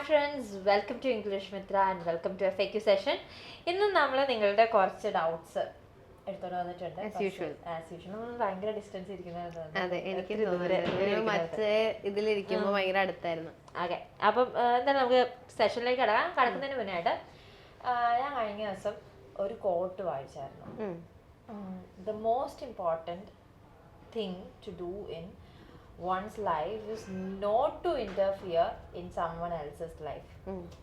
friends, welcome to English Mithra and welcome to a FAQ session. ഇന്ന് നമ്മൾ നിങ്ങളുടെ കുറച്ച് ഡൗട്ട്സ് എടുത്തോണ്ട് വന്നിട്ടുണ്ട്. ആസ് യൂഷ്വൽ നമ്മൾ ഭയങ്കര ഡിസ്റ്റൻസ് ഇരിക്കുന്നത്. അതെ, എനിക്ക് മറ്റേ ഇതിലിരിക്കുമ്പോൾ ഭയങ്കര അടുത്തായിരുന്നു. ഓക്കെ, അപ്പം എന്തായാലും നമുക്ക് സെഷനിലേക്ക് കടക്കുന്നതിന് മുന്നേ ആയിട്ട് ഞാൻ കഴിഞ്ഞ ദിവസം ഒരു coat വായിച്ചായിരുന്നു. The most important thing to do in one's life is not to interfere in someone else's life.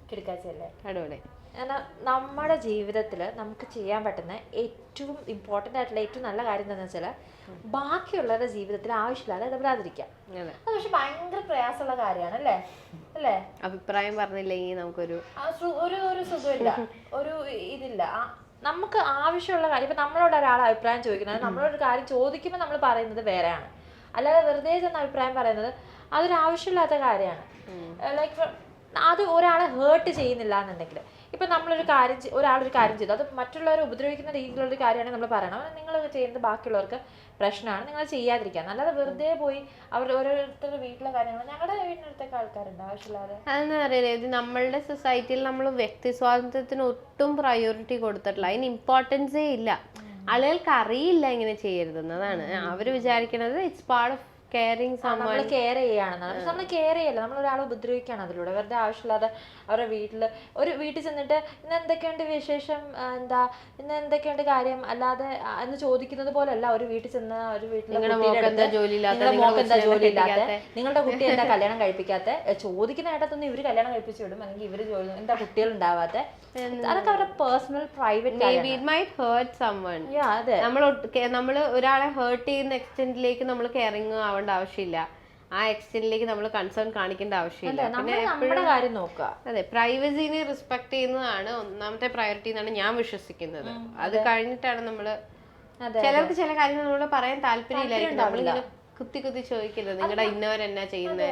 കിടക്കാച്ചല്ലേ? അടിപൊളി. എന്നാൽ നമ്മുടെ ജീവിതത്തിൽ നമുക്ക് ചെയ്യാൻ പറ്റുന്ന ഏറ്റവും ഇമ്പോർട്ടൻ്റ് ആയിട്ടുള്ള ഏറ്റവും നല്ല കാര്യം എന്താണെന്ന് വെച്ചാൽ ബാക്കിയുള്ളവരുടെ ജീവിതത്തിൽ ആവശ്യമില്ലാതെ ഇടപെടാതിരിക്കാം. അത് പക്ഷെ ഭയങ്കര പ്രയാസമുള്ള കാര്യമാണ് അല്ലേ? അല്ലേ? അഭിപ്രായം പറഞ്ഞില്ലെങ്കിൽ നമുക്കൊരു ഒരു സുഖമില്ല, ഒരു ഇതില്ല. നമുക്ക് ആവശ്യമുള്ള കാര്യം ഇപ്പം നമ്മളോട് ഒരാൾ അഭിപ്രായം ചോദിക്കുന്നത്, നമ്മളോടൊരു കാര്യം ചോദിക്കുമ്പോൾ നമ്മൾ പറയുന്നത് വേറെയാണ്. അല്ലാതെ വെറുതെ ചെന്ന അഭിപ്രായം പറയുന്നത് അതൊരു ആവശ്യമില്ലാത്ത കാര്യമാണ്. ലൈക്ക് അത് ഒരാളെ ഹേർട്ട് ചെയ്യുന്നില്ല എന്നുണ്ടെങ്കിൽ, ഇപ്പം നമ്മളൊരു കാര്യം ഒരാളൊരു കാര്യം ചെയ്തു, അത് മറ്റുള്ളവരെ ഉപദ്രവിക്കുന്ന രീതിയിലുള്ളൊരു കാര്യമാണെങ്കിൽ നമ്മൾ പറയണം നിങ്ങൾ ചെയ്യുന്നത് ബാക്കിയുള്ളവർക്ക് പ്രശ്നമാണ്, നിങ്ങൾ ചെയ്യാതിരിക്കുക. അല്ലാതെ വെറുതെ പോയി അവർ ഓരോരുത്തരുടെ വീട്ടിലെ കാര്യങ്ങൾ, ഞങ്ങളുടെ വീടിനടുത്തൊക്കെ ആൾക്കാരുണ്ട് ആവശ്യമില്ലാതെ. അതെന്താ അറിയില്ല, ഇത് നമ്മളുടെ സൊസൈറ്റിയിൽ നമ്മൾ വ്യക്തി സ്വാതന്ത്ര്യത്തിന് ഒട്ടും പ്രയോറിറ്റി കൊടുത്തിട്ടില്ല, അതിന് ഇമ്പോർട്ടൻസേ ഇല്ല. ആളുകൾക്ക് അറിയില്ല ഇങ്ങനെ ചെയ്യരുതെന്നതാണ്. അവർ വിചാരിക്കുന്നത് ഇറ്റ്സ് പാർട്ട് ഓഫ് കെയറിങ്. നമ്മൾ കെയർ ചെയ്യുകയാണെന്നാണ്. പക്ഷെ നമ്മൾ കെയർ ചെയ്യല്ല, നമ്മൾ ഒരാളെ ഉപദ്രവിക്കുകയാണ് അതിലൂടെ. വെറുതെ ആവശ്യമില്ലാതെ അവരുടെ വീട്ടിൽ ചെന്നിട്ട് ഇന്ന് എന്തൊക്കെയുണ്ട് വിശേഷം, എന്താ ഇന്ന് എന്തൊക്കെയുണ്ട് കാര്യം അല്ലാതെ എന്ന് ചോദിക്കുന്നത് പോലെയല്ല. ഒരു വീട്ടിൽ ചെന്ന് ഒരു വീട്ടിലെ നിങ്ങളുടെ മോക്ക് എന്താ ജോലി ഇല്ലാത്ത, നിങ്ങളുടെ കുട്ടി എന്താ കല്യാണം കഴിപ്പിക്കാത്ത, ചോദിക്കുന്ന കേട്ടത്തൊന്നും ഇവര് കല്യാണം കഴിപ്പിച്ചു വിടും, അല്ലെങ്കിൽ ഇവര് ജോലി എന്താ കുട്ടികൾ ഉണ്ടാവാത്ത, അതൊക്കെ അവരുടെ പേഴ്സണൽ പ്രൈവറ്റ്. നമ്മൾ ഒരാളെ ഹേർട്ട് ചെയ്യുന്ന എക്സ്റ്റെന്റിലേക്ക് നമ്മൾ കെയറിങ് ആവേണ്ട ആവശ്യമില്ല, ആ എക്സ്റ്റെന്റിലേക്ക് നമ്മൾ കൺസേൺ കാണിക്കേണ്ട ആവശ്യമില്ല. അതെ, പ്രൈവസിനെ റെസ്പെക്ട് ചെയ്യുന്നതാണ് ഒന്നാമത്തെ പ്രയോറിറ്റി എന്നാണ് ഞാൻ വിശ്വസിക്കുന്നത്. അത് കഴിഞ്ഞിട്ടാണ് നമ്മള് ചിലർക്ക് ചില കാര്യങ്ങൾ നമ്മളോട് പറയാൻ താല്പര്യമില്ലായിരിക്കും, നമ്മളിങ്ങനെ കുത്തി ചോദിക്കരുത് നിങ്ങളുടെ ഇന്നവരെന്നാ ചെയ്യുന്നത്,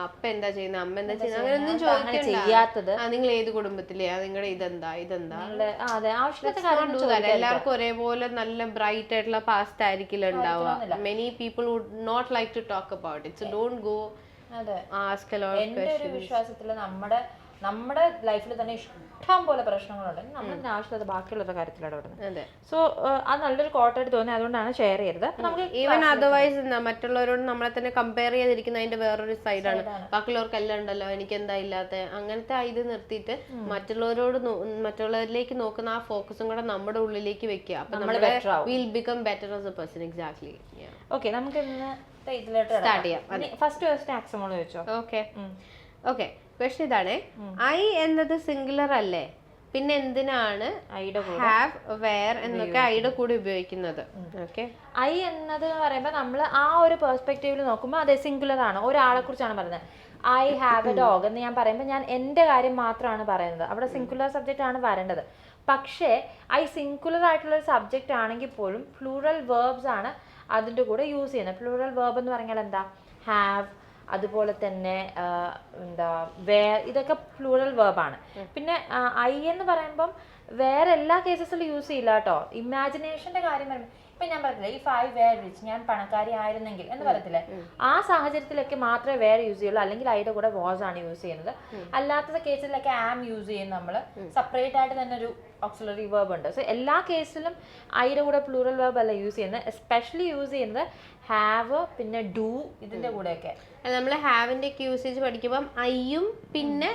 അപ്പ എന്താ ചെയ്യുന്നത്, അമ്മ എന്താ ചെയ്യുന്നത്, അങ്ങനെയൊന്നും ചോദിക്കാത്തത്. നിങ്ങൾ ഏത് കുടുംബത്തിലെയാ, നിങ്ങളുടെ ഇതെന്താ എല്ലാവർക്കും ഒരേപോലെ നല്ല ബ്രൈറ്റ് ആയിട്ടുള്ള പാസ്റ്റ് ആയിരിക്കില്ല ഉണ്ടാവുക. Many people would not like to talk about it, so don't go ask a lot of questions. എന്റെ ഒരു വിശ്വാസത്തില് നമ്മുടെ ലൈഫിൽ തന്നെ ഇഷ്ടം പോലെ പ്രശ്നങ്ങളുണ്ട്, നമ്മൾ ആവശ്യമില്ലാത്ത ബാക്കിയുള്ള കാര്യത്തിൽ ഇടപെടുന്നത്. സോ അത് നല്ലൊരു കോട്ടായിട്ട് തോന്നി, അതുകൊണ്ടാണ് ഷെയർ ചെയ്തത്. നമുക്ക് ഈവൻ അതർവൈസ് മറ്റുള്ളവരോട് നമ്മളെ തന്നെ കമ്പയർ ചെയ്തിരിക്കുന്നതിന്റെ വേറൊരു സൈഡാണ്. ബാക്കിയുള്ളവർക്ക് എല്ലാം ഉണ്ടല്ലോ എനിക്ക് എന്താ ഇല്ലാത്ത, അങ്ങനത്തെ ഇത് നിർത്തിയിട്ട് മറ്റുള്ളവരിലേക്ക് നോക്കുന്ന ആ ഫോക്കസും കൂടെ നമ്മുടെ ഉള്ളിലേക്ക് വെക്കുക. അപ്പൊ നമ്മൾ will become better as A person. Exactly. Okay, നമുക്ക് ഇന്ന് ഇതിലോട്ട് സ്റ്റാർട്ട് ചെയ്യാം. ഫസ്റ്റ് ക്വസ്റ്റ്യൻ ആക്സമോൾ ചോദിച്ചോ? ഓക്കെ, ക്വസ്റ്റ്യൻ ഇതാണ്. ഐ എന്നത് സിംഗുലർ അല്ലേ, പിന്നെ എന്തിനാണ് ഹാവ് വെയർ എന്നൊക്കെ ഐയുടെ കൂടെ ഉപയോഗിക്കുന്നത്? ഓക്കെ, ഐ എന്നത് പറയുമ്പോൾ നമ്മൾ ആ ഒരു പെർസ്പെക്റ്റീവിൽ നോക്കുമ്പോൾ അതെ സിംഗുലർ ആണ്, ഒരാളെ കുറിച്ചാണ് പറയുന്നത്. ഐ ഹാവ് എ ഡോഗ് എന്ന് ഞാൻ പറയുമ്പോൾ ഞാൻ എൻ്റെ കാര്യം മാത്രമാണ് പറയുന്നത്, അവിടെ സിംഗുലർ സബ്ജക്റ്റ് ആണ് വരേണ്ടത്. പക്ഷേ ഐ സിംഗുലർ ആയിട്ടുള്ളൊരു സബ്ജക്റ്റ് ആണെങ്കിൽ പോലും പ്ലൂറൽ വേർബ്സ് ആണ് അതിൻ്റെ കൂടെ യൂസ് ചെയ്യുന്നത്. പ്ലൂറൽ വേർബ് എന്ന് പറഞ്ഞാൽ എന്താ, ഹാവ്, അതുപോലെ തന്നെ എന്താ വേർ, ഇതൊക്കെ പ്ലൂറൽ വേർബാണ്. പിന്നെ ഐ എന്ന് പറയുമ്പം വേറെ എല്ലാ കേസസിലും യൂസ് ചെയ്യില്ല കേട്ടോ. ഇമാജിനേഷന്റെ കാര്യം പറയുമ്പോൾ ഇപ്പം ഞാൻ പറയത്തില്ലേ, ഇഫ് ഐ വേർ റിച്ച്, ഞാൻ പണക്കാരി ആയിരുന്നെങ്കിൽ എന്ന് പറയത്തില്ലേ, ആ സാഹചര്യത്തിലൊക്കെ മാത്രമേ വേർ യൂസ് ചെയ്യുള്ളൂ, അല്ലെങ്കിൽ ഐയുടെ കൂടെ വാസ് ആണ് യൂസ് ചെയ്യുന്നത്. അല്ലാത്ത കേസിലൊക്കെ ആം യൂസ് ചെയ്യും നമ്മൾ, സെപ്പറേറ്റ് ആയിട്ട് തന്നെ ഒരു ഓക്സിലറി വേർബ് ഉണ്ട്. സോ എല്ലാ കേസിലും ഐയുടെ കൂടെ പ്ലൂറൽ വേർബ് അല്ല യൂസ് ചെയ്യുന്നത്, എസ്പെഷ്യലി യൂസ് ചെയ്യുന്നത് ഹാവ് പിന്നെ ഡു ഇതിന്റെ കൂടെയൊക്കെ. നമ്മൾ ഹാവിന്റെ ഒക്കെ യൂസേജ് പഠിക്കുമ്പോൾ ഐയും പിന്നെ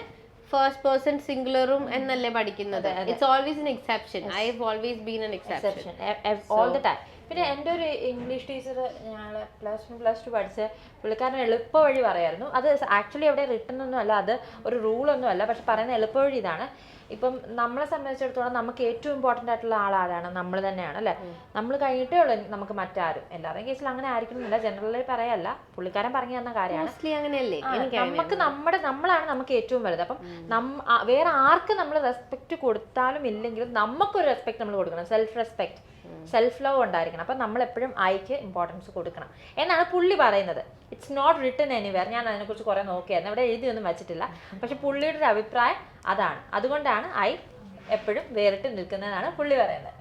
ഫസ്റ്റ് പേഴ്സൺ സിംഗുലറും എന്നല്ലേ പഠിക്കുന്നത്. It's always an exception. I have always been an exception all the time. പിന്നെ എൻ്റെ ഒരു ഇംഗ്ലീഷ് ടീച്ചർ ഞങ്ങൾ പ്ലസ് ടു പഠിച്ച പുള്ളിക്കാരൻ എളുപ്പ വഴി പറയായിരുന്നു. അത് ആക്ച്വലി അവിടെ റിട്ടൺ ഒന്നും അല്ല, അത് ഒരു റൂളൊന്നും അല്ല, പക്ഷെ പറയുന്ന എളുപ്പ വഴി ഇതാണ്. ഇപ്പം നമ്മളെ സംബന്ധിച്ചിടത്തോളം നമുക്ക് ഏറ്റവും ഇമ്പോർട്ടൻ്റ് ആയിട്ടുള്ള ആളാരാണ്, നമ്മൾ തന്നെയാണ് അല്ലേ. നമ്മൾ കഴിഞ്ഞിട്ടേ ഉള്ളൂ നമുക്ക് മറ്റാരും. എല്ലാവരുടെയും കേസിൽ അങ്ങനെ ആയിരിക്കണമെന്നില്ല, ജനറലി പറയല്ല, പുള്ളിക്കാരൻ പറഞ്ഞു തന്ന കാര്യമാണ്. നമ്മളാണ് നമുക്ക് ഏറ്റവും വലുത്. അപ്പം വേറെ ആർക്ക് നമ്മൾ റെസ്പെക്ട് കൊടുത്താലും ഇല്ലെങ്കിലും നമുക്കൊരു റെസ്പെക്ട് നമ്മൾ കൊടുക്കണം. സെൽഫ് റെസ്പെക്ട്, സെൽഫ് ലവ് ഉണ്ടായിരിക്കണം. അപ്പം നമ്മൾ എപ്പോഴും ഐക്ക് ഇമ്പോർട്ടൻസ് കൊടുക്കണം എന്നാണ് പുള്ളി പറയുന്നത്. It's not written anywhere. ഞാൻ അതിനെക്കുറിച്ച് കുറേ നോക്കിയായിരുന്നു, ഇവിടെ എഴുതിയൊന്നും വെച്ചിട്ടില്ല, പക്ഷെ പുള്ളിയുടെ ഒരു അഭിപ്രായം അതാണ്. അതുകൊണ്ടാണ് ഐ എപ്പോഴും വേറിട്ട് നിൽക്കുന്നതെന്നാണ് പുള്ളി പറയുന്നത്.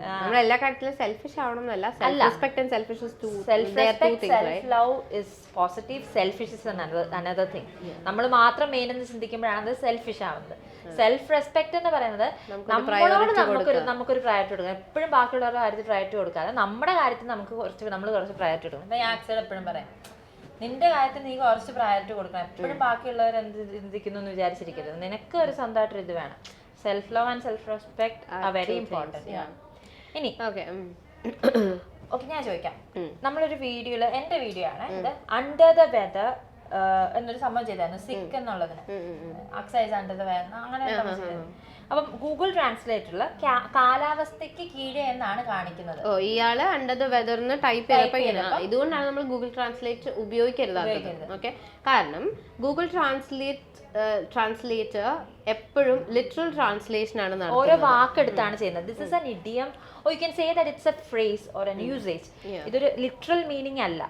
നമ്മൾ എല്ലാ കാര്യത്തിലും സെൽഫിഷ് ആവണമെന്നല്ല, self respect and selfish is two self love is positive, selfish is another thing. നമ്മൾ മാത്രം മെയിൻ എന്ന് ചിന്തിക്കുമ്പോഴാണ് അത് സെൽഫിഷ് ആവുന്നത്. സെൽഫ് റെസ്പെക്ട് എന്ന് പറയുന്നത് നമ്മളോട് നമുക്കൊരു പ്രയോറിറ്റി കൊടുക്കണം. എപ്പോഴും ബാക്കിയുള്ളവരുടെ കാര്യത്തിൽ പ്രയോറിറ്റി കൊടുക്കാതെ നമ്മുടെ കാര്യത്തിൽ നമ്മൾ കുറച്ച് പ്രയോറിറ്റി കൊടുക്കണം. ഇപ്പൊ ഞാൻ ആക്സിഡന്റ് എപ്പോഴും പറയാം, നിന്റെ കാര്യത്തിൽ നീ കുറച്ച് പ്രയോറിറ്റി കൊടുക്കണം. എപ്പോഴും ബാക്കിയുള്ളവർ എന്ത് ചിന്തിക്കുന്നു എന്ന് വിചാരിച്ചിരിക്കരുത്. നിനക്ക് ഒരു സ്വന്തമായിട്ടൊരു ഇത് വേണം. Self love and self respect are very important. ഇനി ഓക്കെ ഞാൻ ചോദിക്കാം, നമ്മളൊരു വീഡിയോയില്, എന്റെ വീഡിയോ ആണ് ഇത്, അണ്ടർ ദ വെദർ എന്നൊരു സംഭവം ചെയ്തായിരുന്നു, സിക്ക് എന്നുള്ളതിന്, എക്സസൈസ് അണ്ടർ ദ വെദർ അങ്ങനെ ചെയ്തായിരുന്നു. അപ്പം ഗൂഗിൾ ട്രാൻസ്ലേറ്ററിൽ കാലാവസ്ഥയ്ക്ക് കീഴെ എന്നാണ് കാണിക്കുന്നത്. ഇയാള് അണ്ടർ ദ വെദർന്ന് ടൈപ്പ് ചെയ്തപ്പോ ഇതുകൊണ്ടാണ് നമ്മൾ ഗൂഗിൾ ട്രാൻസ്ലേറ്റ് ഉപയോഗിക്കരുത്. ഓക്കെ, കാരണം ഗൂഗിൾ ട്രാൻസ്ലേറ്റർ എപ്പോഴും ലിറ്ററൽ ട്രാൻസ്ലേഷൻ ആണ് നടത്തുന്നത്. ഓരോ വാക്കെടുത്താണ് ചെയ്യുന്നത്. This is an idiom, or you can say that it's A phrase or N usage. ഇതൊരു ലിറ്ററൽ മീനിങ് അല്ല.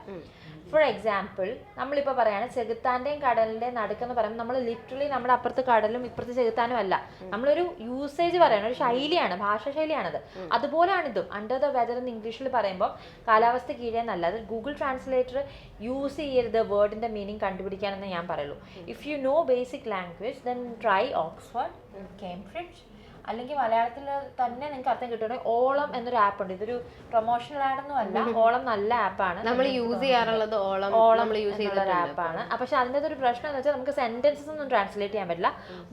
ഫോർ എക്സാമ്പിൾ, നമ്മളിപ്പോൾ പറയാണ് ചെകുത്താന്റെയും കടലിന്റെയും നടുക്കെന്ന് പറയുമ്പോൾ നമ്മൾ ലിറ്ററലി നമ്മുടെ അപ്പുറത്ത് കടലും ഇപ്പുറത്ത് ചെകുത്താനും അല്ല, നമ്മളൊരു യൂസേജ് പറയണം, ഒരു ശൈലിയാണ്, ഭാഷാശൈലിയാണത്. അതുപോലെയാണ് ഇതും. അണ്ടർ ദ വെദർ എന്ന് ഇംഗ്ലീഷിൽ പറയുമ്പോൾ കാലാവസ്ഥ കീഴേന്നല്ല. അത് ഗൂഗിൾ ട്രാൻസ്ലേറ്റർ യൂസ് ചെയ്യരുത് വേർഡിന്റെ മീനിങ് കണ്ടുപിടിക്കാനെന്ന് ഞാൻ പറയുള്ളൂ. If you know basic language then try Oxford, Cambridge, അല്ലെങ്കിൽ മലയാളത്തിൽ തന്നെ നിങ്ങൾക്ക് അർത്ഥം കിട്ടുകയാണെങ്കിൽ ഓളം എന്നൊരു ആപ്പ് ഉണ്ട്. ഇതൊരു പ്രൊമോഷണൽ ആഡൊന്നും അല്ല, ഓളം നല്ല ആപ്പാണ്. നമ്മൾ യൂസ് ചെയ്യാറുള്ളത് ഓളം യൂസ് ചെയ്യുന്ന ആപ്പാണ്. പക്ഷെ അതിൻ്റെ ഒരു പ്രശ്നം എന്ന് വെച്ചാൽ നമുക്ക് സെന്റൻസസ് ഒന്നും ട്രാൻസ്ലേറ്റ് ചെയ്യാൻ പറ്റില്ല,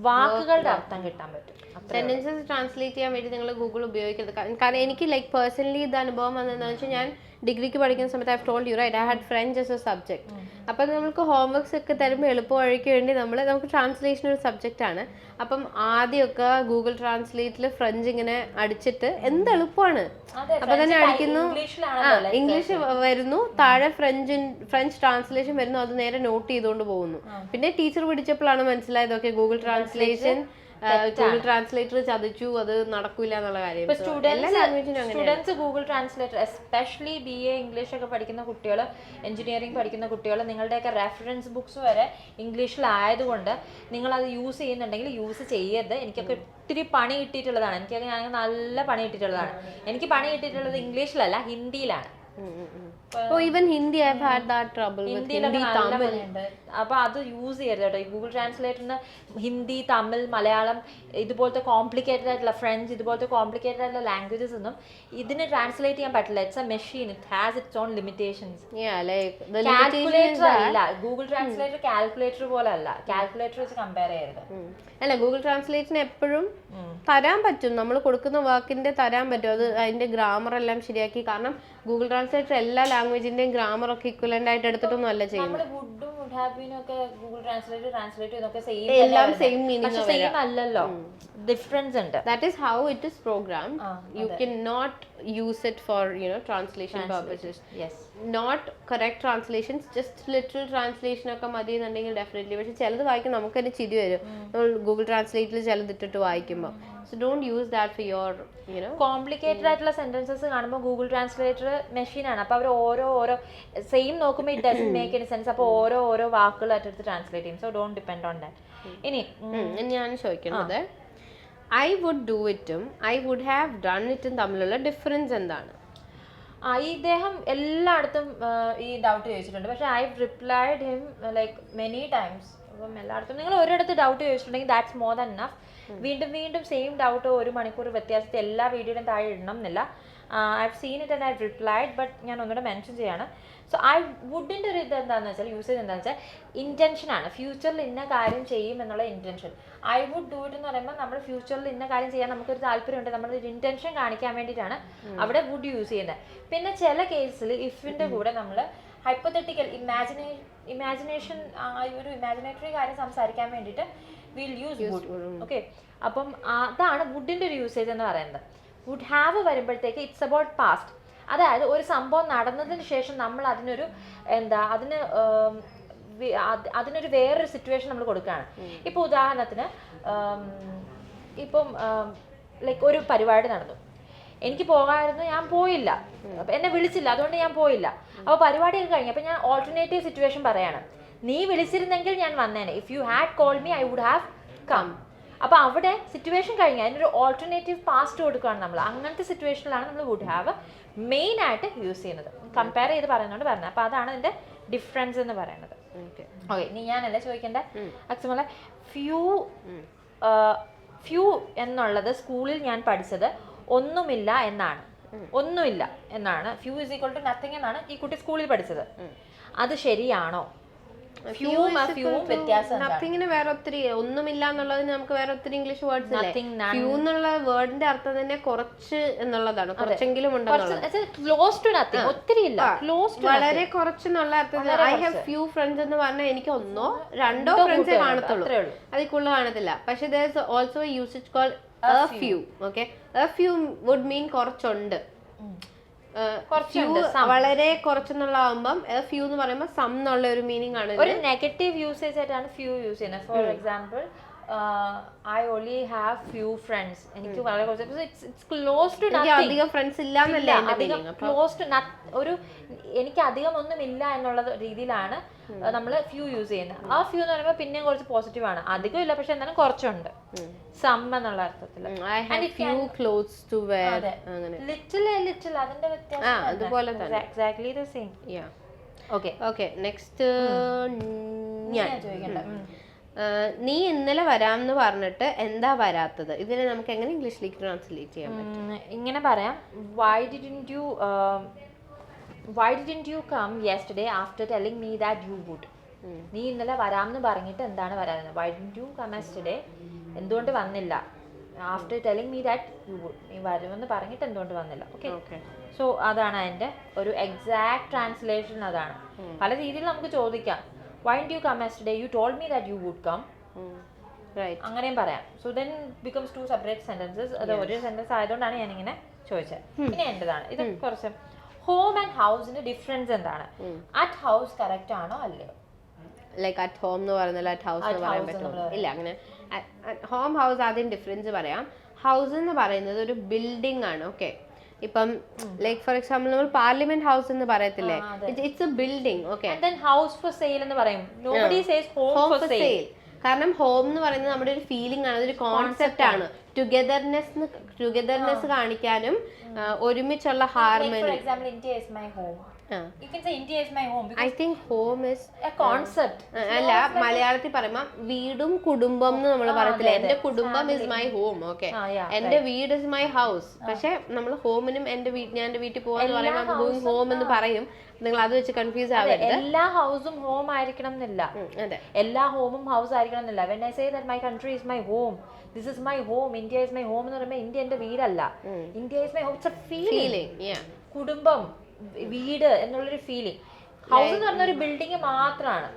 വാക്കുകളുടെ അർത്ഥം കിട്ടാൻ പറ്റും. സെന്റൻസസ് ട്രാൻസ്ലേറ്റ് ചെയ്യാൻ വേണ്ടി നിങ്ങൾ ഗൂഗിൾ ഉപയോഗിക്കരുത്. കാരണം എനിക്ക് ലൈക്ക് പേഴ്സണലി ഇത് അനുഭവം വന്നതെന്ന് വെച്ചാൽ, ഞാൻ ഡിഗ്രിക്ക് പഠിക്കുന്ന സമയത്ത് I told you right, I had French as a subject. അപ്പം നമുക്ക് ഹോംവർക്സ് ഒക്കെ തരുമ്പോൾ എളുപ്പവഴിക്ക് വേണ്ടി നമുക്ക് ട്രാൻസ്ലേഷൻ ഒരു സബ്ജക്റ്റ് ആണ്. അപ്പം ആദ്യമൊക്കെ ഗൂഗിൾ ട്രാൻസ്ലേറ്റിൽ ഫ്രഞ്ച് ഇങ്ങനെ അടിച്ചിട്ട് എന്ത് എളുപ്പമാണ്, അപ്പൊ തന്നെ അടിക്കുന്നു, ഇംഗ്ലീഷ് വരുന്നു, താഴെ ഫ്രഞ്ച് ട്രാൻസ്ലേഷൻ വരുന്നു, അത് നേരെ നോട്ട് ചെയ്തുകൊണ്ട് പോകുന്നു. പിന്നെ ടീച്ചർ പിടിച്ചപ്പോഴാണ് മനസ്സിലായത് ഓക്കെ ഗൂഗിൾ ട്രാൻസ്ലേറ്റർ ചതിച്ചു, അത് നടക്കൂല എന്നുള്ള കാര്യം. Students Google translator, especially BA English ഒക്കെ പഠിക്കുന്ന കുട്ടികൾ, എഞ്ചിനീയറിംഗ് പഠിക്കുന്ന കുട്ടികൾ, നിങ്ങളുടെയൊക്കെ റെഫറൻസ് ബുക്സ് വരെ ഇംഗ്ലീഷിലായതുകൊണ്ട് നിങ്ങൾ അത് യൂസ് ചെയ്യുന്നുണ്ടെങ്കിൽ യൂസ് ചെയ്യരുത്. എനിക്കൊക്കെ ഒത്തിരി പണി കിട്ടിയിട്ടുള്ളതാണ്. ഞാൻ നല്ല പണി കിട്ടിയിട്ടുള്ളതാണ്. എനിക്ക് പണി കിട്ടിയിട്ടുള്ളത് ഇംഗ്ലീഷിലല്ല, ഹിന്ദിയിലാണ്. Even Hindi I have had that trouble with Hindi, Tamil. അപ്പൊ അത് യൂസ് ചെയ്യരുത് കേട്ടോ. ഈ ഗൂഗിൾ ട്രാൻസ്ലേറ്ററിന് ഹിന്ദി, തമിഴ്, മലയാളം ഇതുപോലത്തെ കോംപ്ലിക്കേറ്റഡ് ആയിട്ടുള്ള, ഫ്രഞ്ച് ഇതുപോലത്തെ കോംപ്ലിക്കേറ്റഡ് ആയിട്ടുള്ള ലാംഗ്വേജസ് ഒന്നും ഇതിന് ട്രാൻസ്ലേറ്റ് ചെയ്യാൻ പറ്റില്ല. It's A machine, it has it's on limitations. Calculator അല്ല ഗൂഗിൾ ട്രാൻസ്ലേറ്റർ, കാൽക്കുലേറ്റർ പോലെ അല്ല. കാൽക്കുലേറ്റർ വെച്ച് കമ്പയർ ചെയ്യരുത്. അല്ല, ഗൂഗിൾ ട്രാൻസ്ലേറ്റിന് എപ്പോഴും തരാൻ പറ്റും, നമ്മൾ കൊടുക്കുന്ന വാക്കിന്റെ തരാൻ പറ്റും, അത് അതിന്റെ ഗ്രാമർ എല്ലാം ശരിയാക്കി. കാരണം ഗൂഗിൾ ട്രാൻസ്ലേറ്റർ എല്ലാ ലാംഗ്വേജിന്റെയും ഗ്രാമർ ഒക്കെ ഇക്വലന്റ് ആയിട്ട് എടുത്തിട്ടൊന്നും അല്ല ചെയ്യുന്നത്. എല്ലാം സെയിം മീനിങ് അല്ലല്ലോ, ഡിഫറൻസ് ഉണ്ട്. That is how it is programmed. You cannot use it for translation purposes. Yes. Not correct translations, just literal translation ഒക്കെ മതി എന്നുണ്ടെങ്കിൽ ഡെഫിനറ്റ്ലി. പക്ഷെ ചിലത് വായിക്കും നമുക്ക് തന്നെ ചിരി വരും ഗൂഗിൾ ട്രാൻസ്ലേറ്റിൽ ചിലത് ഇട്ടിട്ട് വായിക്കുമ്പോൾ. So don't use that for your complicated ആയിട്ടുള്ള സെന്റൻസസ് കാണുമ്പോൾ ഗൂഗിൾ ട്രാൻസ്ലേറ്റർ മെഷീനാണ്. അപ്പോൾ അവർ ഓരോ സെയിം നോക്കുമ്പോൾ it doesn't make any sense. അപ്പോൾ ഓരോ വാക്കുകൾ എടുത്ത് ട്രാൻസ്ലേറ്റ് ചെയ്യും. So don't depend on that. ഇനി ഞാൻ ചോദിക്കുന്നത് ഐ വുഡ് ഡു ഇറ്റും ഐ വുഡ് ഹാവ് ഡൺ ഇറ്റും തമ്മിലുള്ള ഡിഫറൻസ് എന്താണ്? ഇദ്ദേഹം എല്ലായിടത്തും ഈ ഡൗട്ട് ചോദിച്ചിട്ടുണ്ട്. പക്ഷെ I replied him like many times. അപ്പം എല്ലായിടത്തും നിങ്ങൾ ഒരിടത്ത് ഡൗട്ട് ചോദിച്ചിട്ടുണ്ടെങ്കിൽ ദാറ്റ്സ് മോർ ദാൻ എനഫ്. വീണ്ടും സെയിം ഡൗട്ട് 1 മണിക്കൂർ വ്യത്യാസത്തിൽ എല്ലാ വീഡിയോയുടെയും താഴെ ഇടണം എന്നില്ല. I have seen it and I replied, but ഞാൻ ഒന്നുകൂടെ മെൻഷൻ ചെയ്യാണ്. സോ ഐ വുഡിൻ്റെ ഒരു ഇത് എന്താണെന്ന് വെച്ചാൽ, യൂസേജ് എന്താണെന്ന് വെച്ചാൽ ഇൻറ്റൻഷനാണ്. ഫ്യൂച്ചറിൽ ഇന്ന കാര്യം ചെയ്യും എന്നുള്ള intention. I would do it എന്ന് പറയുമ്പോൾ നമ്മൾ ഫ്യൂച്ചറിൽ ഇന്ന കാര്യം ചെയ്യാൻ നമുക്കൊരു താല്പര്യമുണ്ട്, നമ്മുടെ ഒരു ഇൻറ്റൻഷൻ കാണിക്കാൻ വേണ്ടിയിട്ടാണ് അവിടെ വുഡ് യൂസ് ചെയ്യുന്നത്. പിന്നെ ചില കേസിൽ ഇഫിൻ്റെ കൂടെ നമ്മൾ ഹൈപ്പോത്തറ്റിക്കൽ ഇമാജിനേഷൻ ഒരു ഇമാജിനേറ്ററി കാര്യം സംസാരിക്കാൻ വേണ്ടിയിട്ട് വിൽ യൂസ് വുഡ്. ഓക്കെ, അപ്പം അതാണ് വുഡിൻ്റെ ഒരു യൂസേജ് എന്ന് പറയുന്നത്. വുഡ് ഹാവ് വരുമ്പോഴത്തേക്ക് ഇറ്റ്സ് അബൌട്ട് പാസ്റ്റ്. അതായത് ഒരു സംഭവം നടന്നതിന് ശേഷം നമ്മൾ അതിനൊരു അതിനൊരു വേറൊരു സിറ്റുവേഷൻ നമ്മൾ കൊടുക്കുകയാണ്. ഇപ്പോൾ ഉദാഹരണത്തിന് ഇപ്പം ലൈക്ക് ഒരു പരിപാടി നടന്നു, എനിക്ക് പോകാമായിരുന്നു, ഞാൻ പോയില്ല, എന്നെ വിളിച്ചില്ല, അതുകൊണ്ട് ഞാൻ പോയില്ല. അപ്പോൾ പരിപാടിയൊക്കെ കഴിഞ്ഞു. അപ്പോൾ ഞാൻ ഓൾട്ടർനേറ്റീവ് സിറ്റുവേഷൻ പറയാണ്, നീ വിളിച്ചിരുന്നെങ്കിൽ ഞാൻ വന്നേനെ. If you had called me I would have come. അപ്പോൾ അവിടെ സിറ്റുവേഷൻ കഴിഞ്ഞാൽ അതിനൊരു ഓൾട്ടർനേറ്റീവ് പാസ്റ്റ് കൊടുക്കുകയാണ് നമ്മൾ. അങ്ങനത്തെ സിറ്റുവേഷനിലാണ് നമ്മൾ വുഡ് ഹാവ് മെയിൻ ആയിട്ട് യൂസ് ചെയ്യുന്നത്. കമ്പയർ ചെയ്ത് പറയുന്നതുകൊണ്ട് പറഞ്ഞത്. അപ്പോൾ അതാണ് ഇതിൻ്റെ ഡിഫറൻസ് എന്ന് പറയുന്നത്. ഓക്കെ, ഇനി ഞാനല്ലേ ചോദിക്കേണ്ട അക്സമോളെ, ഫ്യൂ എന്നുള്ളത് സ്കൂളിൽ ഞാൻ പഠിച്ചത് ഒന്നുമില്ല എന്നാണ്. ഒന്നുമില്ല എന്നാണ്. Few is equal to nothing എന്നാണ് ഈ കുട്ടി സ്കൂളിൽ പഠിച്ചത്. അത് ശരിയാണോ? നത്തിങ്ങിന് വേറെ ഒത്തിരി, ഒന്നുമില്ല എന്നുള്ളതിന് നമുക്ക് വേറെ ഒത്തിരി ഇംഗ്ലീഷ് വേർഡ്സ് ഇല്ലേ. ഫ്യൂ എന്നുള്ള വേർഡിന്റെ അർത്ഥം തന്നെ കുറച്ച് എന്നുള്ളതാണ്, കുറച്ചെങ്കിലും വളരെ കുറച്ചെന്നുള്ള അർത്ഥത്തിൽ. ഐ ഹാവ് ഫ്യൂ ഫ്രണ്ട്സ് എന്ന് പറഞ്ഞാൽ എനിക്ക് ഒന്നോ രണ്ടോ ഫ്രണ്ട്സേ കാണത്തുള്ളൂ, അതിൽ കൂടുതൽ കാണത്തില്ല. പക്ഷെ there is also a usage called a few. Okay, a few would mean കുറച്ചുണ്ട്. വളരെ കുറച്ചെന്നുള്ളതാകുമ്പം ഫ്യൂ എന്ന് പറയുമ്പോൾ സം എന്നുള്ള ഒരു മീനിങ് ആണ്. ഒരു നെഗറ്റീവ് യൂസേജ് ആയിട്ടാണ് ഫ്യൂ യൂസ് ചെയ്യുന്നത്. For example, I only have few friends. എനിക്ക് വളരെ കുറച്ച്, it's close to nothing. അധികം ഫ്രണ്ട്സ് ഇല്ല എന്നല്ലേ ക്ലോസ് ടു ഒരു എനിക്ക് അധികം ഒന്നും ഇല്ല എന്നുള്ള രീതിയിലാണ് നമ്മൾ ഫ്യൂ യൂസ് ചെയ്യുന്നത്. ആ ഫ്യൂ എന്ന് പറയുമ്പോൾ പിന്നെയും കുറച്ച് പോസിറ്റീവ് ആണ്. അധികം ഇല്ല, പക്ഷെ എന്നാലും കുറച്ചുണ്ട്, സം എന്നുള്ള അർത്ഥത്തിൽ. ലിറ്റിൽ അതിന്റെ വ്യത്യാസം അതുപോലെ തന്നെ, exactly the same. Okay, next ഞാൻ ചോദിക്കട്ടെ. നീ ഇന്നലെ വരാമെന്ന് പറഞ്ഞിട്ട് എന്താ വരാത്തത്? ഇതിനെ നമുക്ക് എങ്ങനെ ഇംഗ്ലീഷിലേക്ക് ട്രാൻസ്ലേറ്റ് ചെയ്യാൻ പറ്റും? ഇങ്ങനെ പറയാം, why didn't you come yesterday after telling me that you would? നീ ഇന്നലെ വരാമെന്ന് പറഞ്ഞിട്ട് എന്താണ് വരാതെ? why didn't you come yesterday? എന്തുകൊണ്ട് വന്നില്ല? after telling me that you would, നീ വരുമെന്ന് പറഞ്ഞിട്ട് എന്തുകൊണ്ട് വന്നില്ല? ഓക്കെ, സോ അതാണ് അതിന്റെ ഒരു എക്സാക്ട് ട്രാൻസ്ലേഷൻ. അതാണ്. പല രീതിയിൽ നമുക്ക് ചോദിക്കാം. Why didn't you come yesterday? You told me that you would come. Right. അങ്ങനെയും പറയാം. So then becomes two separate sentences. അത് ഒരു സെന്റൻസ് ആയതുകൊണ്ടാണ് ഞാൻ ഇങ്ങനെ ചോദിച്ചത്. ഇനി എന്റേതാണ് ഇത്. കുറച്ച് ഹോം ആൻഡ് ഹൗസിന്റെ ഡിഫറൻസ് എന്താണ്? അറ്റ് ഹൗസ് കറക്റ്റ് ആണോ അല്ലയോ? ലൈക്ക് അറ്റ് ഹോം എന്ന് പറയുന്നില്ല, അറ്റ് ഹൗസ് എന്ന് പറയാൻ പറ്റുമോ? ഇല്ല, അങ്ങനെ ഹോം ഹൗസ് ആദ്യം ഡിഫറൻസ് പറയാം. ഹൗസ് എന്ന് പറയുന്നത് ഒരു ബിൽഡിംഗ് ആണ്. ഓക്കെ, ഇപ്പം ലൈക്ക് ഫോർ എക്സാമ്പിൾ നമ്മൾ പാർലമെന്റ് ഹൗസ് എന്ന് പറയത്തില്ലേ, it's A building. Okay, house for sale എന്ന് പറയും. Nobody says home for sale. കാരണം ഹോം എന്ന് പറയുന്നത് നമ്മുടെ ഒരു ഫീലിംഗ് ആണ്, അതൊരു കോൺസെപ്റ്റ് ആണ്. ടുഗദർനെസ് കാണിക്കാനും ഒരുമിച്ചുള്ള harmony. For example, India is my home. You can say India is my home because I think home is a concept. അല്ല, മലയാളത്തിൽ പറയുമ്പോ വീടും കുടുംബം എന്ന് നമ്മൾ പറയത്തില്ല. എന്റെ കുടുംബം is my home. ഓക്കെ, എന്റെ വീട് is my house. പക്ഷെ നമ്മൾ ഹോമിനും ഞാൻ എന്റെ വീട്ടിൽ പോകാന്ന് പറയുമ്പോൾ ഗോയിങ് ഹോം എന്ന് പറയും. നിങ്ങൾ അത് വെച്ച് കൺഫ്യൂസ് ആവരുത്. എല്ലാ ഹൗസും ഹോം ആയിരിക്കണം എന്നില്ല. എല്ലാ ഹോമും ഹൗസ് ആയിരിക്കണം എന്നില്ല. When I say that my country is my home, this is my home, India is my home എന്ന് പറയുമ്പോൾ ഇന്ത്യ എന്റെ വീടല്ല. India is my home. It's a feeling. കുടുംബം, വീട് എന്നുള്ളൊരു ഫീലിംഗ്. ഹൗസ് എന്ന് പറഞ്ഞ ഒരു ബിൽഡിംഗ് മാത്രമാണ്.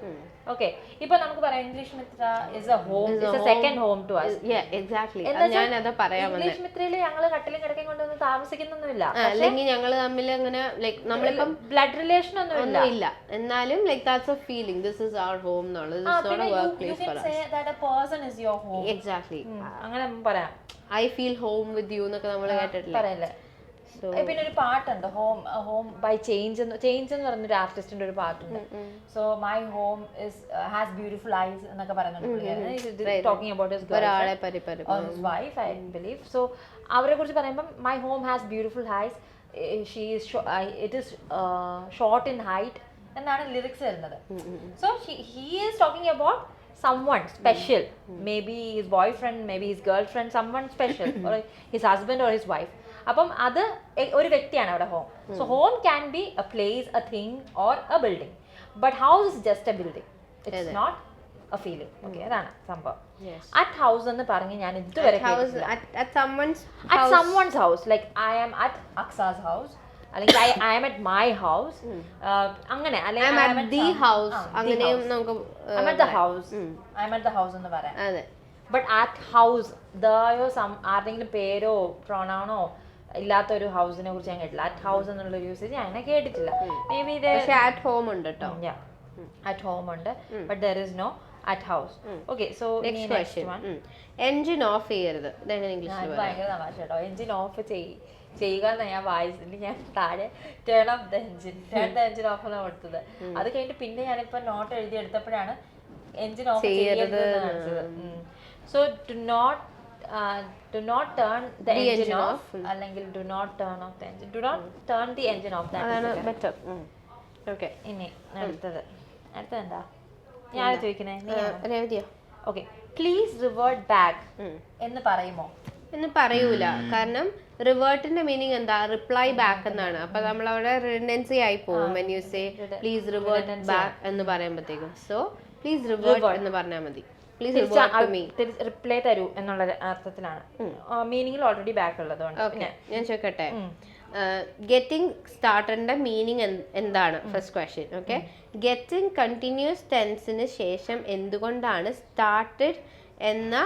ഓക്കെ, ഇപ്പൊ നമുക്ക് പറയാം English Mitra is a home, is a second home to us. Exactly. ഞാൻ അതാ പറയാൻ വന്നത്. ഇംഗ്ലീഷ് മിത്രയില് ഞങ്ങള് കട്ടിലും കിടക്കയും കൊണ്ടൊന്നും താമസിക്കുന്നൊന്നുമില്ല. അല്ലെങ്കിൽ ഞങ്ങള് തമ്മിൽ അങ്ങനെ ലൈക്ക് നമ്മളിപ്പം ബ്ലഡ് റിലേഷൻ ഒന്നും ഇല്ല, എന്നാലും like that's a feeling, this is our home എന്നുള്ളത്. This is not a work place for us. You can say that a person is your home. Exactly. അങ്ങനെ പറയാം. I feel home with you എന്നൊക്കെ നമ്മൾ കേട്ടിട്ടില്ല. പറയല്ലേ. പിന്നെ ഒരു പാട്ടുണ്ട്, ഹോം ബൈ ചേഞ്ച് എന്ന് പറഞ്ഞൊരു ആർട്ടിസ്റ്റിന്റെ ഒരു പാട്ടുണ്ട്. So my home has beautiful ice എന്നൊക്കെ പറയുന്നുണ്ട്. Talking about his wife, I believe. So അവരെ കുറിച്ച് പറയുമ്പോൾ my home has beautiful ice, it is short in height എന്നാണ് ലിറിക്സ് വരുന്നത്. So he is talking about someone special, maybe his boyfriend, maybe his girlfriend, someone special, or his husband or his wife. അപ്പം അത് ഒരു വ്യക്തിയാണ് അവിടെ home. So home can be a place, a thing or a building. But house is just a building, it's not a feeling. Okay, അതാണ് സംഭവം. At house എന്ന് പറഞ്ഞ് ഞാൻ ഇതുവരെ at someone's house, like I am at Aksa's house, അല്ലെങ്കിൽ I am at my house, അങ്ങനെ, അല്ലെങ്കിൽ I am at the house, അങ്ങനെയും നമുക്ക് I'm at the house എന്ന് പറയാം. ബട്ട് അറ്റ് ഹൗസ് ദയോ ആരുടെങ്കിലും പേരോ പ്രൊണൗണോ ഇല്ലാത്ത ഒരു ഹൗസിനെ കുറിച്ച് ഞാൻ കേട്ടില്ല. അറ്റ് ഹൗസ് എന്നുള്ള യൂസേജ് ഞാൻ അങ്ങനെ കേട്ടിട്ടില്ല. മേ ബി അറ്റ് ഹോം ഉണ്ട് കേട്ടോ. അറ്റ് ഹോം ഉണ്ട്, but there is no at house. Okay, so next one, engine off ചെയ്യരുത്. ഭയങ്കര തമാശ കേട്ടോ. എൻജിൻ ഓഫ് ചെയ്യുക എന്ന് ഞാൻ വായിച്ചിട്ട് ഞാൻ താഴെ turn off the engine of എന്ന് കൊടുത്തത്. അത് കഴിഞ്ഞിട്ട് പിന്നെ ഞാനിപ്പോ നോട്ട് എഴുതി എടുത്തപ്പോഴാണ് എൻജിൻ ഓഫ് ചെയ്യരുത് കാണിച്ചത്. So do not turn the engine off, അല്ലെങ്കിൽ do not turn off the engine, do not turn the engine off. അതാണ് ബെറ്റർ. ഓക്കെ, ഇനി അടുത്തത് എന്താ ഞാൻ ചോദിക്കണേ? രേവതിയോ? ഓക്കെ, പ്ലീസ് റിവേർട്ട് ബാക്ക് എന്ന് പറയുമോ? എന്ന് പറയൂല. കാരണം റിവേർട്ടിന്റെ മീനിങ് എന്താ? റിപ്ലൈ ബാക്ക് എന്നാണ്. അപ്പൊ നമ്മളവിടെ റിഡൻഡൻസി ആയി പോകും when you say please revert back എന്ന് പറയുമ്പോഴത്തേക്കും. സോ പ്ലീസ് റിവേർട്ട് എന്ന് പറഞ്ഞാൽ മതി. Please revert to me, reply തരൂ എന്നുള്ള അർത്ഥത്തിലാണ്. മീനിങ്ങിൽ ഓൾറെഡി ബാക്ക് ഉള്ളതുകൊണ്ട്. ഓക്കെ, ഞാൻ ചോദിക്കട്ടെ, ഗെറ്റിംഗ് സ്റ്റാർട്ടറിന്റെ മീനിങ് എന്താണ്? First question. Okay, getting continuous ടെൻസിന് ശേഷം എന്തുകൊണ്ടാണ് സ്റ്റാർട്ടഡ് എന്ന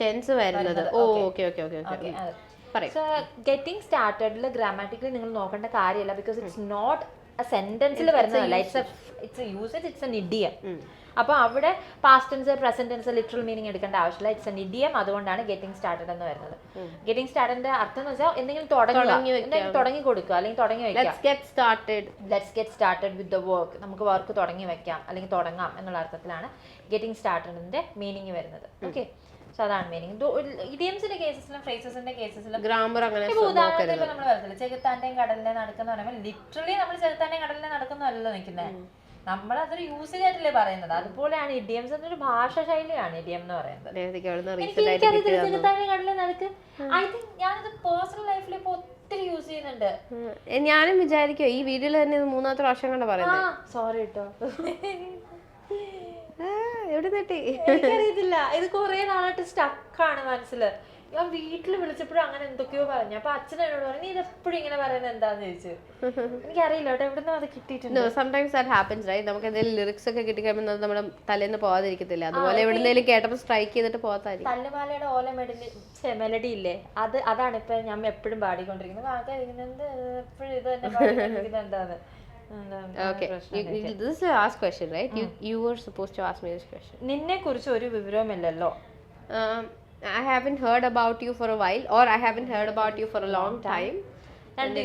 ടെൻസ് വരുന്നത്? Oh, okay okay okay okay, getting സ്റ്റാർട്ടഡിൽ ഗ്രാമാറ്റിക്കലി നിങ്ങൾ നോക്കേണ്ട കാര്യമല്ല, ബിക്കോസ് ഇറ്റ്സ് നോട്ട് എ സെന്റൻസിൽ വരുന്നതല്ല, it's a usage, it's an idiom. അപ്പോൾ അവിടെ past tense present tense literal meaning എടുക്കേണ്ട ആവശ്യമില്ല, ഇറ്റ്സ് എൻ ഇഡിയം. അതുകൊണ്ടാണ് ഗെറ്റിംഗ് സ്റ്റാർട്ടഡ് എന്ന് വരുന്നത്. ഗെറ്റിംഗ് സ്റ്റാർട്ടഡിന്റെ അർത്ഥം എന്ന് വെച്ചാൽ എന്തെങ്കിലും തുടങ്ങി കൊടുക്കുക, അല്ലെങ്കിൽ തുടങ്ങി വെക്കാം. Let's get started with the work, നമുക്ക് വർക്ക് തുടങ്ങി വെക്കാം അല്ലെങ്കിൽ തുടങ്ങാം എന്നുള്ള അർത്ഥത്തിലാണ് ഗെറ്റിംഗ് സ്റ്റാർട്ടഡിന്റെ മീനിങ് വരുന്നത്. ഓക്കെ, സോ അതാണ് മീനിങ്. ഇഡിയംസിന്റെ കേസസിലും ഫ്രേസസിന്റെ കേസസിലും ഗ്രാമർ അങ്ങനെ ഉദാഹരണത്തിന് ഇപ്പൊ നമ്മൾ പറഞ്ഞില്ല, ചെകുത്താന്റെയും കടലിലെ നടക്കുന്ന പറയുമ്പോൾ ലിറ്ററലി നമ്മൾ ചെകുത്താന്റെയും കടലിലെ നടക്കുന്നതല്ലോ നിൽക്കുന്നത്, നമ്മൾ അതൊരു യൂസേജ് ആയിട്ടല്ലേ പറയുന്നത്. അതുപോലെയാണ് ഇഡിയംസ് എന്നൊരു ഭാഷ ശൈലിയാണ് ഇഡിയം എന്ന് പറയുന്നത്. ചെകുത്താന്റെയും കടലിലെ നടക്ക് ഐ തിങ്ക് ഞാനത് പേഴ്സണൽ ലൈഫിൽ ഇപ്പൊ ഒത്തിരി യൂസ് ചെയ്യുന്നുണ്ട്. ഞാനും വിചാരിക്കും ഈ വീഡിയോയിൽ തന്നെ 3-ാമത്തെ പ്രാവശ്യം കൊണ്ട് പറയുന്നത്. സോറി കേട്ടോ, എവിടെ തെറ്റി എനിക്കറിയത്തില്ല. ഇത് കുറെ നാളായിട്ട് സ്റ്റക്കാണ് മനസ്സില്. ഞാൻ വീട്ടിൽ വിളിച്ചപ്പോഴും അങ്ങനെ എന്തൊക്കെയോ പറഞ്ഞു. അപ്പൊ അച്ഛൻ എന്നോട് പറഞ്ഞു, നീ ഇതെപ്പോഴും ഇങ്ങനെ പറയുന്നത് എന്താന്ന് ചോദിച്ചു. എനിക്കറിയില്ല കേട്ടോ എവിടെ നിന്നും അത് കിട്ടിയിട്ടുണ്ട്. Sometimes that happens right. നമുക്ക് എന്തെങ്കിലും ലിറിക്സ് ഒക്കെ കിട്ടിക്കഴിയുമ്പോൾ നമ്മുടെ തലേന്ന് പോകാതിരിക്കത്തില്ല. അതുപോലെ എവിടെന്നെങ്കിലും കേട്ടപ്പോൾ സ്ട്രൈക്ക് ചെയ്തിട്ട് പോകാതായിരിക്കും. തല്ലുമാലയുടെ ഓല മെലഡി ഇല്ലേ, അതാണ് ഇപ്പൊ ഞാൻ എപ്പോഴും പാടിക്കൊണ്ടിരിക്കുന്നത്. എപ്പോഴും ഇത് തന്നെ പാടിക്കൊണ്ടിരിക്കുന്നത് എന്താന്ന്. Okay, this is the last question, right? You were supposed to ask me this question. നിന്നെ കുറിച്ച് ഒരു വിവരവുമില്ലല്ലോ. I haven't heard about you for a while, or I haven't heard about you for a long time. നിന്നെ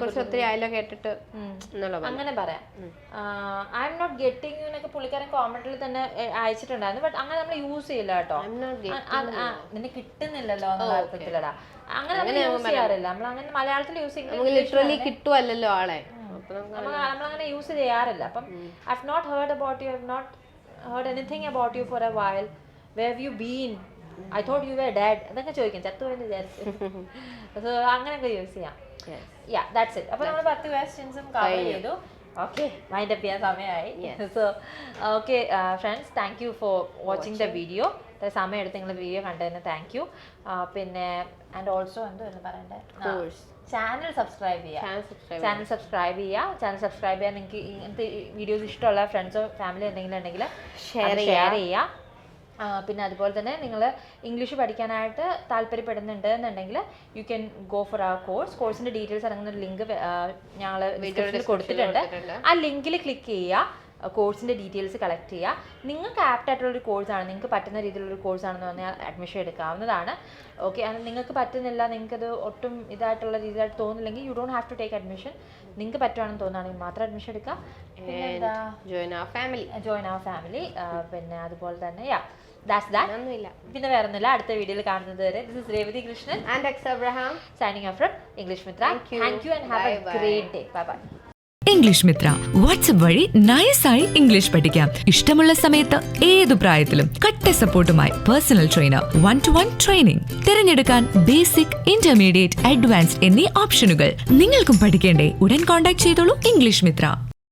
കുറിച്ച് ഒത്തിരി ആയല്ലോ കേട്ടിട്ട് അങ്ങനെ പറയാം. I am not getting you എന്നൊക്കെ പുള്ളിക്കാരൻ കോമന്റിൽ തന്നെ അയച്ചിട്ടുണ്ടായിരുന്നു. ബട്ട് അങ്ങനെ നമ്മൾ യൂസ് ചെയ്യില്ല കേട്ടോ. നിന്നെ കിട്ടുന്നില്ലല്ലോ എന്നുള്ള അർത്ഥത്തിലടാ, അങ്ങനെ നമ്മൾ യൂസ് ചെയ്യാറില്ല. നമ്മൾ അങ്ങനെ മലയാളത്തിൽ യൂസ് ചെയ്യുന്നത് ലിറ്ററലി കിട്ടുമല്ലോ ആളെ, നമ്മളങ്ങനെ യൂസ് ചെയ്യാറില്ല. അപ്പം I have not heard about you, I have not heard anything about you for a while, where have you been, I thought you were dead എന്നൊക്കെ ചോദിക്കാം, ചത്തുപോയെന്ന് വിചാരിച്ചു. സോ അങ്ങനെയൊക്കെ യൂസ് ചെയ്യാം. Yeah, that's it. അപ്പോൾ നമ്മൾ 10 ക്വസ്റ്റ്യൻസും കവർ ചെയ്തു. ഓക്കെ, വൈൻഡ് അപ്പ് ചെയ്യാൻ സമയമായി. So okay friends, thank you for watching the video. സമയം എടുത്ത് നിങ്ങൾ വീഡിയോ കണ്ടതിന് താങ്ക് യു. പിന്നെ ആൻഡ് ഓൾസോ എന്തായിരുന്നു പറയണ്ടേ, ചാനൽ സബ്സ്ക്രൈബ് ചെയ്യുക. ചാനൽ സബ്സ്ക്രൈബ് ചെയ്യാൻ നിങ്ങൾക്ക് ഇങ്ങനത്തെ വീഡിയോസ് ഇഷ്ടമുള്ള ഫ്രണ്ട്സോ ഫാമിലി എന്തെങ്കിലും ഉണ്ടെങ്കിൽ ഷെയർ ചെയ്യുക. പിന്നെ അതുപോലെ തന്നെ നിങ്ങൾ ഇംഗ്ലീഷ് പഠിക്കാനായിട്ട് താല്പര്യപ്പെടുന്നുണ്ട് എന്നുണ്ടെങ്കിൽ യു ക്യാൻ ഗോ ഫോർ അവർ കോഴ്സിൻ്റെ ഡീറ്റെയിൽസ് ഇറങ്ങുന്ന ഒരു ലിങ്ക് ഞങ്ങൾ വീഡിയോയിൽ കൊടുത്തിട്ടുണ്ട്. ആ ലിങ്കിൽ ക്ലിക്ക് ചെയ്യുക, കോഴ്സിൻ്റെ ഡീറ്റെയിൽസ് കളക്ട് ചെയ്യുക. നിങ്ങൾക്ക് ആപ്റ്റ് ആയിട്ടുള്ളൊരു കോഴ്സാണ്, നിങ്ങൾക്ക് പറ്റുന്ന രീതിയിലുള്ളൊരു കോഴ്സാണെന്ന് പറഞ്ഞാൽ അഡ്മിഷൻ എടുക്കാവുന്നതാണ്. ഓക്കെ, അത് നിങ്ങൾക്ക് പറ്റുന്നില്ല, നിങ്ങൾക്കത് ഒട്ടും ഇതായിട്ടുള്ള രീതിയിലായിട്ട് തോന്നുന്നില്ലെങ്കിൽ you don't have to take admission. നിങ്ങൾക്ക് പറ്റുവാണെന്ന് തോന്നുകയാണെങ്കിൽ മാത്രം അഡ്മിഷൻ എടുക്കുക. Join our family. പിന്നെ അതുപോലെ തന്നെ പിന്നെ വേറെ ഒന്നുമില്ല. അടുത്ത വീഡിയോയിൽ കാണുന്നത് വരെ this is Revathi Krishnan and X Abraham signing off from English Mitra. Thank you and have a great day. Bye bye. English Mitra WhatsApp വഴി നൈസായി ഇംഗ്ലീഷ് പഠിക്കാം. ഇഷ്ടമുള്ള സമയത്ത് ഏതു പ്രായത്തിലും കട്ട സപ്പോർട്ടുമായി പേഴ്സണൽ ട്രെയിനർ, 1-to-1 ട്രെയിനിങ്. തിരഞ്ഞെടുക്കാൻ ബേസിക്, ഇന്റർമീഡിയറ്റ്, അഡ്വാൻസ്ഡ് എന്നീ ഓപ്ഷനുകൾ. നിങ്ങൾക്കും പഠിക്കേണ്ടേ? ഉടൻ കോൺടാക്ട് ചെയ്തോളൂ ഇംഗ്ലീഷ് മിത്ര.